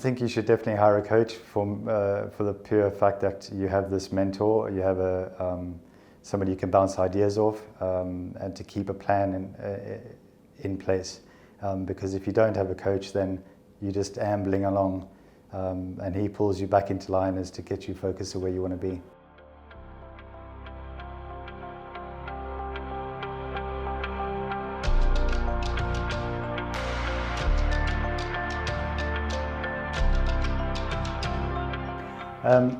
think you should definitely hire a coach for the pure fact that you have this mentor, you have somebody you can bounce ideas off, and to keep a plan in place. Because if you don't have a coach, then you're just ambling along, and he pulls you back into line as to get you focused to where you want to be.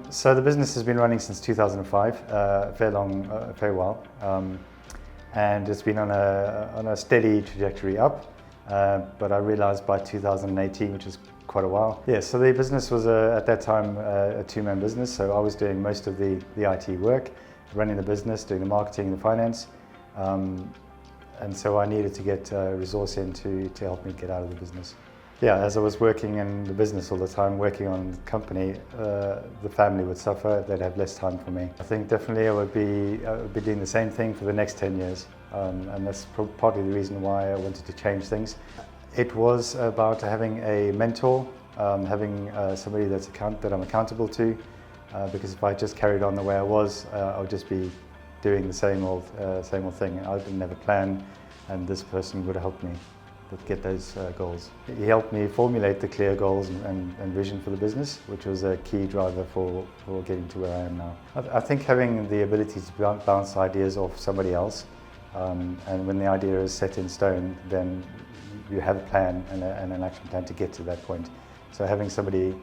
So the business has been running since 2005, a fair while, and it's been on a steady trajectory up. But I realised by 2018, which is quite a while. Yeah, so the business was at that time a two-man business. So I was doing most of the IT work, running the business, doing the marketing, the finance, and so I needed to get a resource in to help me get out of the business. Yeah, as I was working in the business all the time, working on the company, the family would suffer. They'd have less time for me. I think definitely I would be doing the same thing for the next 10 years. And that's partly the reason why I wanted to change things. It was about having a mentor, having somebody that I'm accountable to, because if I just carried on the way I was, I would just be doing the same old thing. I didn't have a plan, and this person would have helped me get those goals. He helped me formulate the clear goals and vision for the business, which was a key driver for getting to where I am now. I think having the ability to bounce ideas off somebody else, and when the idea is set in stone, then you have a plan and an action plan to get to that point. So having somebody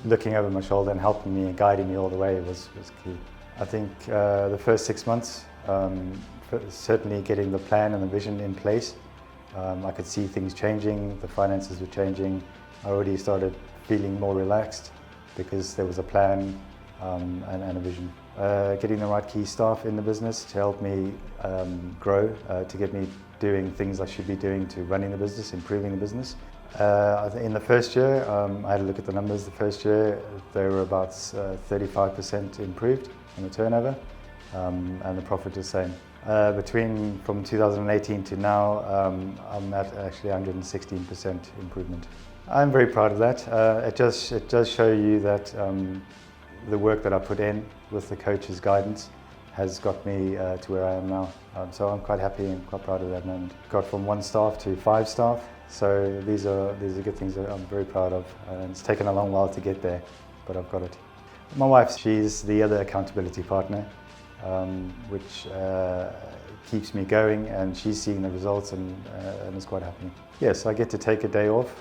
looking over my shoulder and helping me and guiding me all the way was key. I think the first 6 months, certainly getting the plan and the vision in place, I could see things changing, the finances were changing. I already started feeling more relaxed because there was a plan and a vision. Getting the right key staff in the business to help me grow, to get me doing things I should be doing to running the business, improving the business. In the first year, I had a look at the numbers. The first year, they were about 35% improved on the turnover, and the profit was the same. From 2018 to now, I'm at actually 116% improvement. I'm very proud of that. It does show you that the work that I put in with the coach's guidance has got me to where I am now. So I'm quite happy and quite proud of that moment. Got from 1 staff to 5 staff. So these are good things that I'm very proud of. And it's taken a long while to get there, but I've got it. My wife, she's the other accountability partner, which keeps me going, and she's seeing the results and is quite happy. Yes, I get to take a day off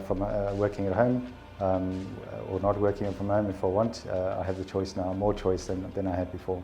from working at home, or not working from home if I want. I have the choice now, more choice than I had before.